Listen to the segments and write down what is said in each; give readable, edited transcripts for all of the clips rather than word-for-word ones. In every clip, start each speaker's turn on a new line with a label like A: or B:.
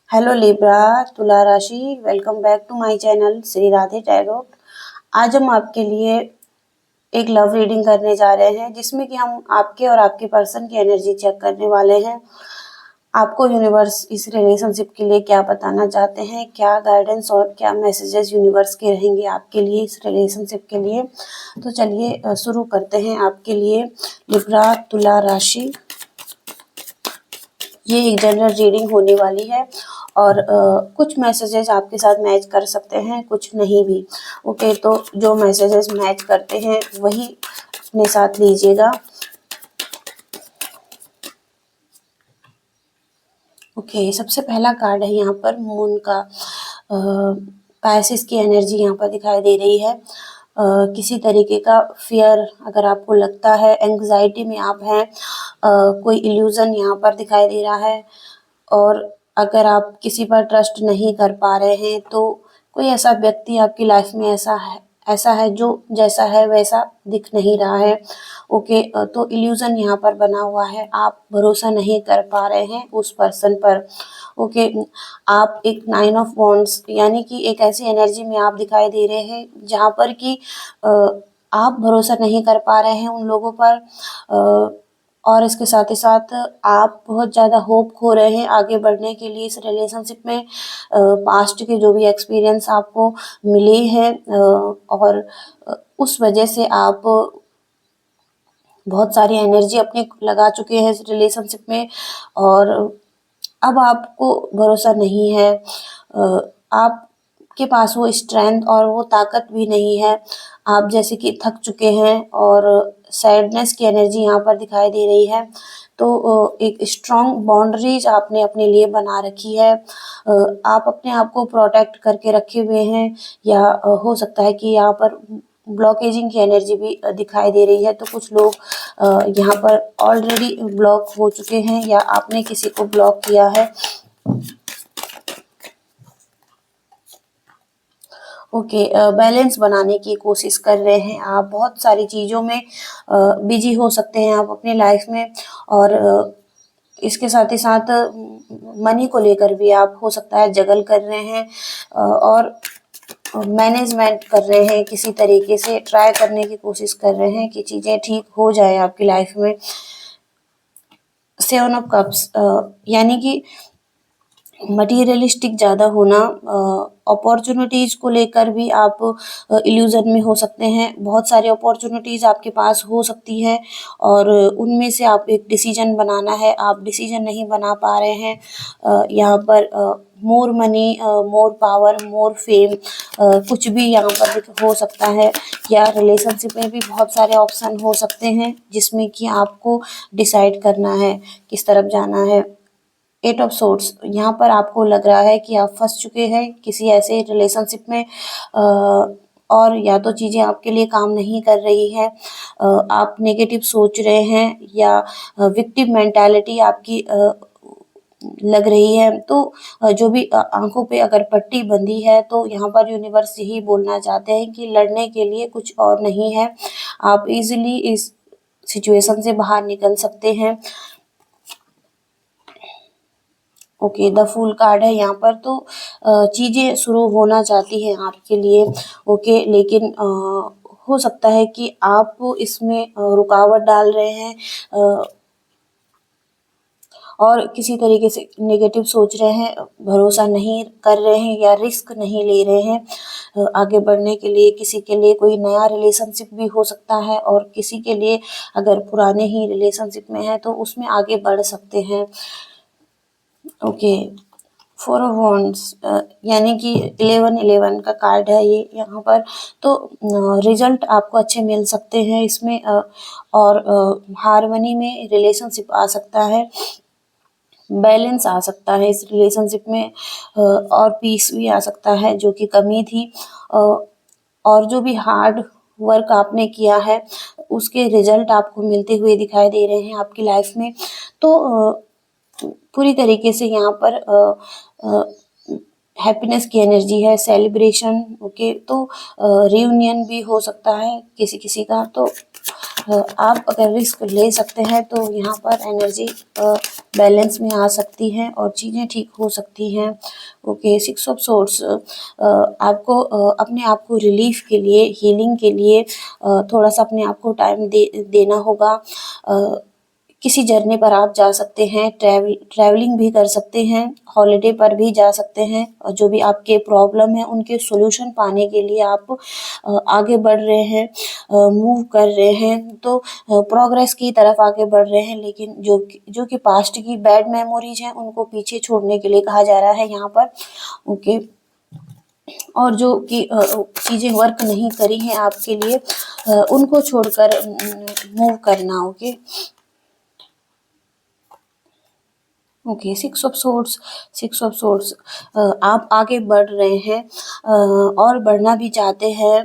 A: Hello Libra, तुला राशि, welcome back to my channel Shri Radhe Tarot. आज हम आपके लिए एक लव रीडिंग करने जा रहे हैं जिसमें कि हम आपके और आपके पर्सन की एनर्जी चेक करने वाले हैं। आपको यूनिवर्स इस रिलेशनशिप के लिए क्या बताना चाहते हैं, क्या गाइडेंस और क्या मैसेजेस यूनिवर्स के रहेंगे आपके लिए इस रिलेशनशिप के लिए। तो चलिए शुरू करते हैं आपके लिए लिब्रा तुला राशि। ये एक जनरल रीडिंग होने वाली है और कुछ मैसेजेस आपके साथ मैच कर सकते हैं, कुछ नहीं भी। ओके, तो जो मैसेजेस मैच करते हैं वही अपने साथ लीजिएगा। ओके, सबसे पहला कार्ड है यहाँ पर मून का। पैसिस की एनर्जी यहाँ पर दिखाई दे रही है। किसी तरीके का फियर अगर आपको लगता है, एंग्जाइटी में आप हैं, कोई इल्यूजन यहाँ पर दिखाई दे रहा है। और अगर आप किसी पर ट्रस्ट नहीं कर पा रहे हैं तो कोई ऐसा व्यक्ति आपकी लाइफ में ऐसा है जो जैसा है वैसा दिख नहीं रहा है। ओके, तो इल्यूजन यहाँ पर बना हुआ है, आप भरोसा नहीं कर पा रहे हैं उस पर्सन पर। ओके, आप एक 9 ऑफ वॉन्ड्स यानी कि एक ऐसी एनर्जी में आप दिखाई दे रहे हैं जहाँ पर कि आप भरोसा नहीं कर पा रहे हैं उन लोगों पर। और इसके साथ ही साथ आप बहुत ज़्यादा होप खो रहे हैं आगे बढ़ने के लिए इस रिलेशनशिप में। पास्ट के जो भी एक्सपीरियंस आपको मिले हैं और उस वजह से आप बहुत सारी एनर्जी अपनी लगा चुके हैं इस रिलेशनशिप में और अब आपको भरोसा नहीं है। आपके पास वो स्ट्रेंथ और वो ताकत भी नहीं है। आप जैसे कि थक चुके हैं और सैडनेस की एनर्जी यहाँ पर दिखाई दे रही है। तो एक स्ट्रॉन्ग बाउंड्रीज आपने अपने लिए बना रखी है। आप अपने आप को प्रोटेक्ट करके रखे हुए हैं या हो सकता है कि यहाँ पर ब्लॉकेजिंग की एनर्जी भी दिखाई दे रही है। तो कुछ लोग यहाँ पर ऑलरेडी ब्लॉक हो चुके हैं या आपने किसी को ब्लॉक किया है। ओके, बैलेंस बनाने की कोशिश कर रहे हैं आप। बहुत सारी चीज़ों में बिजी हो सकते हैं आप अपनी लाइफ में और इसके साथ ही साथ मनी को लेकर भी आप हो सकता है जगल कर रहे हैं और मैनेजमेंट कर रहे हैं, किसी तरीके से ट्राई करने की कोशिश कर रहे हैं कि चीज़ें ठीक हो जाए आपकी लाइफ में। 7 ऑफ कप्स यानी कि मटीरियलिस्टिक ज़्यादा होना, अपॉर्चुनिटीज़ को लेकर भी आप इल्यूज़न में हो सकते हैं। बहुत सारी अपॉर्चुनिटीज़ आपके पास हो सकती है और उनमें से आप एक डिसीजन बनाना है, आप डिसीजन नहीं बना पा रहे हैं। यहाँ पर मोर मनी, मोर पावर, मोर फेम, कुछ भी यहाँ पर हो सकता है या रिलेशनशिप में भी बहुत सारे ऑप्शन हो सकते हैं जिसमें कि आपको डिसाइड करना है किस तरफ जाना है। 8 ऑफ सोर्ड्स, यहाँ पर आपको लग रहा है कि आप फंस चुके हैं किसी ऐसे रिलेशनशिप में और या तो चीज़ें आपके लिए काम नहीं कर रही है, आप नेगेटिव सोच रहे हैं या विक्टिम मेंटालिटी आपकी लग रही है। तो जो भी आंखों पे अगर पट्टी बंधी है तो यहाँ पर यूनिवर्स यही बोलना चाहते हैं कि लड़ने के लिए कुछ और नहीं है, आप इजीली इस सिचुएशन से बाहर निकल सकते हैं। ओके, द फूल कार्ड है यहाँ पर। तो चीज़ें शुरू होना चाहती हैं आपके लिए। ओके, लेकिन हो सकता है कि आप इसमें रुकावट डाल रहे हैं और किसी तरीके से नेगेटिव सोच रहे हैं, भरोसा नहीं कर रहे हैं या रिस्क नहीं ले रहे हैं आगे बढ़ने के लिए। किसी के लिए कोई नया रिलेशनशिप भी हो सकता है और किसी के लिए अगर पुराने ही रिलेशनशिप में है तो उसमें आगे बढ़ सकते हैं। ओके, 4 ऑफ वॉन्ड्स यानी कि 11 का कार्ड है ये यहाँ पर। तो रिजल्ट आपको अच्छे मिल सकते हैं इसमें और हार्मनी में रिलेशनशिप आ सकता है, बैलेंस आ सकता है इस रिलेशनशिप में और पीस भी आ सकता है जो कि कमी थी। और जो भी हार्ड वर्क आपने किया है उसके रिजल्ट आपको मिलते हुए दिखाई दे रहे हैं आपकी लाइफ में। तो पूरी तरीके से यहाँ पर हैप्पीनेस की एनर्जी है, सेलिब्रेशन। ओके, तो रियूनियन भी हो सकता है किसी किसी का। तो आप अगर रिस्क ले सकते हैं तो यहाँ पर एनर्जी बैलेंस में आ सकती है और चीज़ें ठीक हो सकती हैं। ओके, 6 ऑफ सोर्ड्स आपको अपने आप को रिलीफ के लिए, हीलिंग के लिए थोड़ा-सा अपने आप को टाइम देना होगा। किसी जर्नी पर आप जा सकते हैं, ट्रैवलिंग भी कर सकते हैं, हॉलिडे पर भी जा सकते हैं और जो भी आपके प्रॉब्लम है उनके सॉल्यूशन पाने के लिए आप आगे बढ़ रहे हैं, मूव कर रहे हैं, तो प्रोग्रेस की तरफ आगे बढ़ रहे हैं। लेकिन जो कि पास्ट की बैड मेमोरीज हैं उनको पीछे छोड़ने के लिए कहा जा रहा है यहाँ पर। ओके, और जो कि चीज़ें वर्क नहीं करी हैं आपके लिए, उनको छोड़कर मूव करना। Okay, okay, 6 of swords, 6 of swords, आप आगे बढ़ रहे हैं और बढ़ना भी चाहते हैं,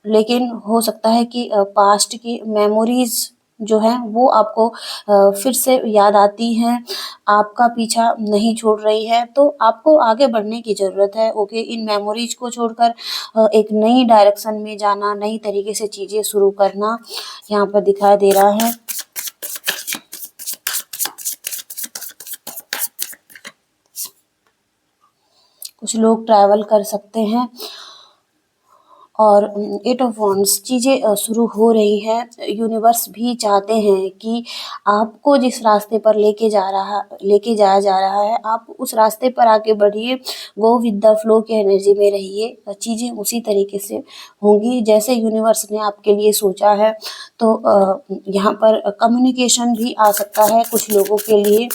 A: लेकिन हो सकता है कि पास्ट की मेमोरीज जो हैं वो आपको फिर से याद आती हैं, आपका पीछा नहीं छोड़ रही है, तो आपको आगे बढ़ने की ज़रूरत है। ओके, इन मेमोरीज को छोड़कर एक नई डायरेक्शन में जाना, नई तरीके से चीज़ें शुरू करना यहाँ पर दिखाई दे रहा है। कुछ लोग ट्रैवल कर सकते हैं और 8 ऑफ वॉन्ड्स, चीज़ें शुरू हो रही हैं। यूनिवर्स भी चाहते हैं कि आपको जिस रास्ते पर लेके जाया जा रहा है, आप उस रास्ते पर आगे बढ़िए, गो विद द फ्लो की एनर्जी में रहिए, चीज़ें उसी तरीके से होंगी जैसे यूनिवर्स ने आपके लिए सोचा है। तो यहाँ पर कम्युनिकेशन भी आ सकता है कुछ लोगों के लिए।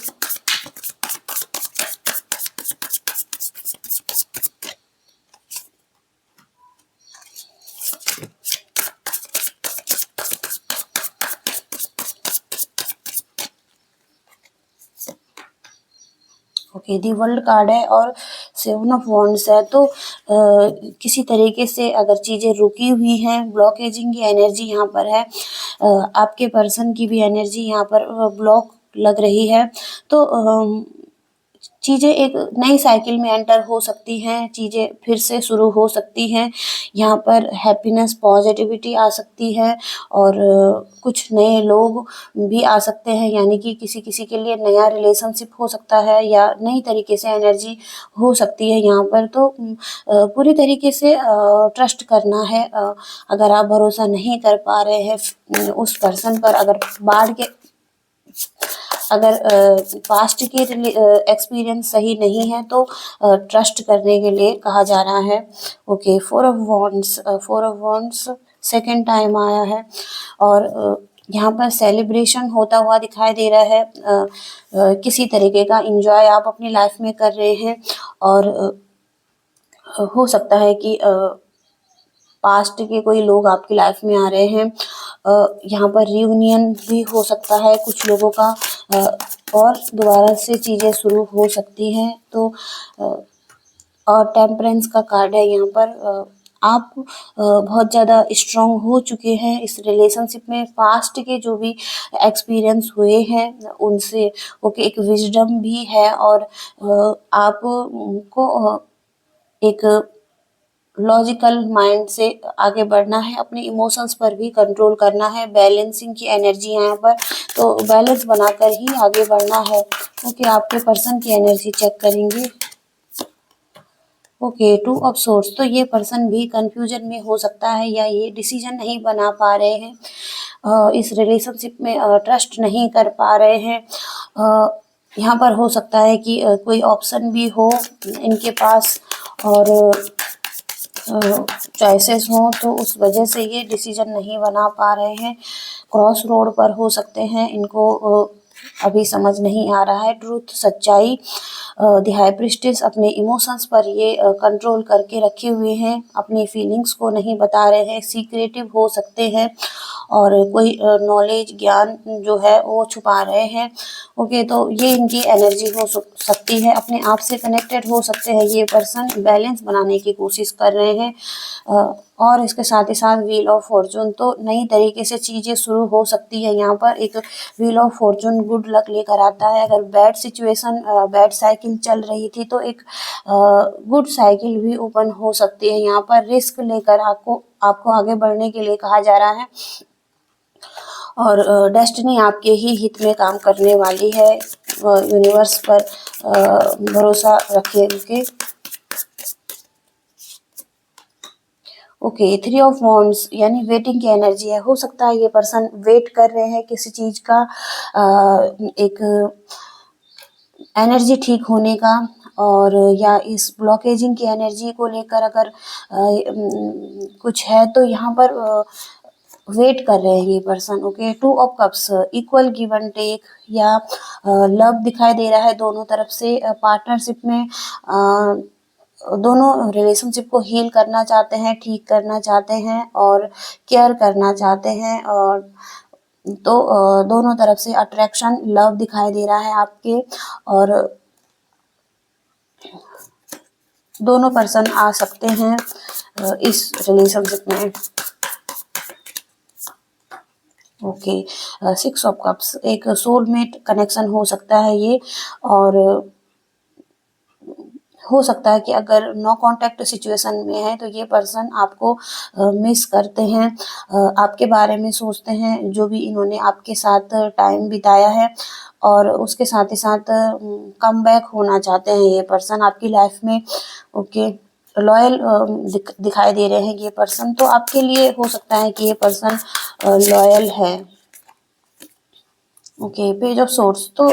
A: ओके, दी वर्ल्ड कार्ड है और 7 ऑफ वॉन्ड्स है, तो किसी तरीके से अगर चीज़ें रुकी हुई हैं, ब्लॉकेजिंग की एनर्जी यहाँ पर है, आपके पर्सन की भी एनर्जी यहाँ पर ब्लॉक लग रही है, तो चीज़ें एक नई साइकिल में एंटर हो सकती हैं, चीज़ें फिर से शुरू हो सकती हैं। यहाँ पर हैप्पीनेस, पॉजिटिविटी आ सकती है और कुछ नए लोग भी आ सकते हैं, यानी कि किसी के लिए नया रिलेशनशिप हो सकता है या नई तरीके से एनर्जी हो सकती है यहाँ पर। तो पूरी तरीके से ट्रस्ट करना है। अगर आप भरोसा नहीं कर पा रहे हैं उस पर्सन पर, अगर पास्ट के एक्सपीरियंस सही नहीं है तो ट्रस्ट करने के लिए कहा जा रहा है। Okay, 4 of wands, 4 of wands second time आया है और यहाँ पर सेलिब्रेशन होता हुआ दिखाई दे रहा है। किसी तरीके का एंजॉय आप अपनी लाइफ में कर रहे हैं और हो सकता है कि पास्ट के कोई लोग आपकी लाइफ में आ रहे हैं। यहाँ पर रियूनियन भी हो सकता है कुछ लोगों का और दोबारा से चीज़ें शुरू हो सकती हैं। तो और टेम्परेंस का कार्ड है यहाँ पर। आप बहुत ज़्यादा स्ट्रॉन्ग हो चुके हैं इस रिलेशनशिप में, पास्ट के जो भी एक्सपीरियंस हुए हैं उनसे। ओके, एक विजडम भी है और आपको एक लॉजिकल माइंड से आगे बढ़ना है, अपने इमोशंस पर भी कंट्रोल करना है, बैलेंसिंग की एनर्जी यहाँ पर, तो बैलेंस बनाकर ही आगे बढ़ना है। ओके, आपके पर्सन की एनर्जी चेक करेंगे। ओके, 2 ऑफ सोर्ड्स, तो ये पर्सन भी कंफ्यूजन में हो सकता है या ये डिसीजन नहीं बना पा रहे हैं, इस रिलेशनशिप में ट्रस्ट नहीं कर पा रहे हैं। यहाँ पर हो सकता है कि कोई ऑप्शन भी हो इनके पास और चॉइसेस हों, तो उस वजह से ये डिसीजन नहीं बना पा रहे हैं। क्रॉस रोड पर हो सकते हैं, इनको अभी समझ नहीं आ रहा है ट्रूथ, सच्चाई। द हाई प्रीस्टेस अपने इमोशंस पर ये कंट्रोल करके रखे हुए हैं, अपनी फीलिंग्स को नहीं बता रहे हैं, सीक्रेटिव हो सकते हैं और कोई नॉलेज, ज्ञान जो है वो छुपा रहे हैं। ओके, तो ये इनकी एनर्जी हो सकती है, अपने आप से कनेक्टेड हो सकते हैं ये पर्सन, बैलेंस बनाने की कोशिश कर रहे हैं। और इसके साथ ही साथ व्हील ऑफ फॉर्चून, तो नई तरीके से चीज़ें शुरू हो सकती है। यहाँ पर एक wheel of Fortune good luck लेकर आता है। अगर बैड सिचुएशन, बैड साइकिल चल रही थी तो एक गुड साइकिल भी ओपन हो सकती है। यहाँ पर रिस्क लेकर आपको आगे बढ़ने के लिए कहा जा रहा है। और डेस्टिनी आपके ही हित में काम करने वाली है। यूनिवर्स पर भरोसा रखिए। ओके, 3 ऑफ वॉन्ड्स यानी वेटिंग की एनर्जी है। हो सकता है ये पर्सन वेट कर रहे हैं किसी चीज़ का, एक एनर्जी ठीक होने का, और या इस ब्लॉकेजिंग की एनर्जी को लेकर अगर कुछ है तो यहाँ पर वेट कर रहे हैं ये person. Okay, 2 of cups, equal give and take या लव दिखाई दे रहा है दोनों तरफ से। पार्टनरशिप में दोनों रिलेशनशिप को हील करना चाहते हैं, ठीक करना चाहते हैं और केयर करना चाहते हैं। और तो दोनों तरफ से अट्रैक्शन, लव दिखाई दे रहा है आपके, और दोनों पर्सन आ सकते हैं इस रिलेशनशिप में। ओके, 6 ऑफ कप्स, एक सोलमेट कनेक्शन हो सकता है ये, और हो सकता है कि अगर नो कांटेक्ट सिचुएशन में है तो ये पर्सन आपको मिस करते हैं, आपके बारे में सोचते हैं, जो भी इन्होंने आपके साथ टाइम बिताया है, और उसके साथ ही साथ कम बैक होना चाहते हैं ये पर्सन आपकी लाइफ में। ओके, लॉयल दिखाई दे रहे हैं ये पर्सन, तो आपके लिए हो सकता है कि ये पर्सन लॉयल है। ओके, पेज ऑफ सोर्स, तो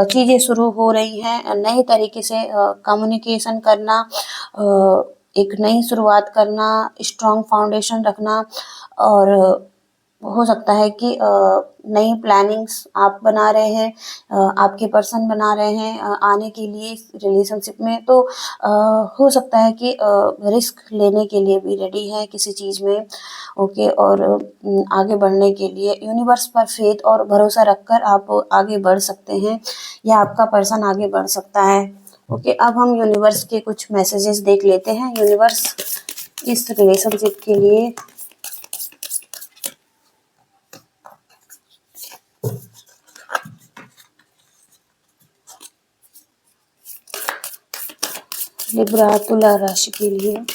A: चीज़ें शुरू हो रही हैं नए तरीके से कम्युनिकेशन करना, एक नई शुरुआत करना, स्ट्रॉन्ग फाउंडेशन रखना, और हो सकता है कि नई प्लानिंग्स आप बना रहे हैं, आपके पर्सन बना रहे हैं आने के लिए इस रिलेशनशिप में। तो हो सकता है कि रिस्क लेने के लिए भी रेडी है किसी चीज़ में। ओके, और आगे बढ़ने के लिए यूनिवर्स पर फेथ और भरोसा रखकर आप आगे बढ़ सकते हैं, या आपका पर्सन आगे बढ़ सकता है। ओके, अब हम यूनिवर्स के कुछ मैसेजेस देख लेते हैं। यूनिवर्स इस रिलेशनशिप के लिए लिब्रा तुला राशि के लिए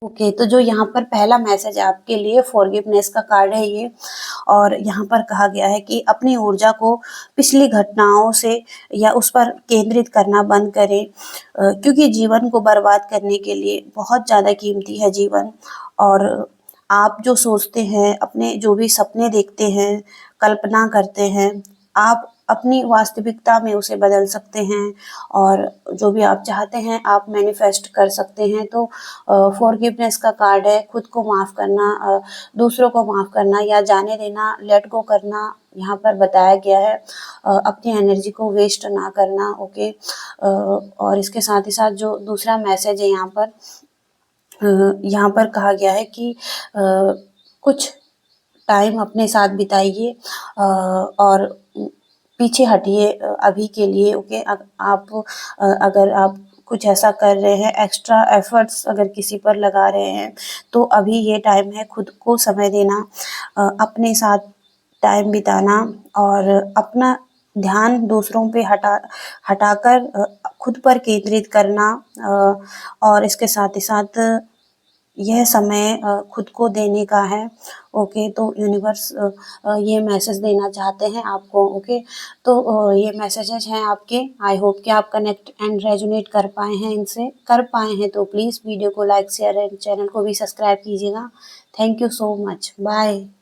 A: ओके, तो जो यहाँ पर पहला मैसेज है आपके लिए, फॉरगिवनेस का कार्ड है ये, और यहाँ पर कहा गया है कि अपनी ऊर्जा को पिछली घटनाओं से या उस पर केंद्रित करना बंद करें, क्योंकि जीवन को बर्बाद करने के लिए बहुत ज़्यादा कीमती है जीवन। और आप जो सोचते हैं, अपने जो भी सपने देखते हैं, कल्पना करते हैं, आप अपनी वास्तविकता में उसे बदल सकते हैं, और जो भी आप चाहते हैं आप मैनिफेस्ट कर सकते हैं। तो फॉरगिवनेस का कार्ड है, खुद को माफ़ करना, दूसरों को माफ़ करना या जाने देना, लेट गो करना यहाँ पर बताया गया है। अपनी एनर्जी को वेस्ट ना करना। ओके, और इसके साथ ही साथ जो दूसरा मैसेज है यहाँ पर कहा गया है कि कुछ टाइम अपने साथ बिताइए, और पीछे हटिए अभी के लिए। ओके, आप अगर आप कुछ ऐसा कर रहे हैं, एक्स्ट्रा एफर्ट्स अगर किसी पर लगा रहे हैं, तो अभी ये टाइम है खुद को समय देना, अपने साथ टाइम बिताना, और अपना ध्यान दूसरों पे हटाकर खुद पर केंद्रित करना। और इसके साथ ही साथ यह समय खुद को देने का है। ओके, तो यूनिवर्स ये मैसेज देना चाहते हैं आपको। ओके, तो ये मैसेजेस हैं आपके। आई होप कि आप कनेक्ट एंड रेजोनेट कर पाए हैं इनसे। कर पाए हैं तो प्लीज़ वीडियो को लाइक, शेयर एंड चैनल को भी सब्सक्राइब कीजिएगा। Thank you so much. Bye.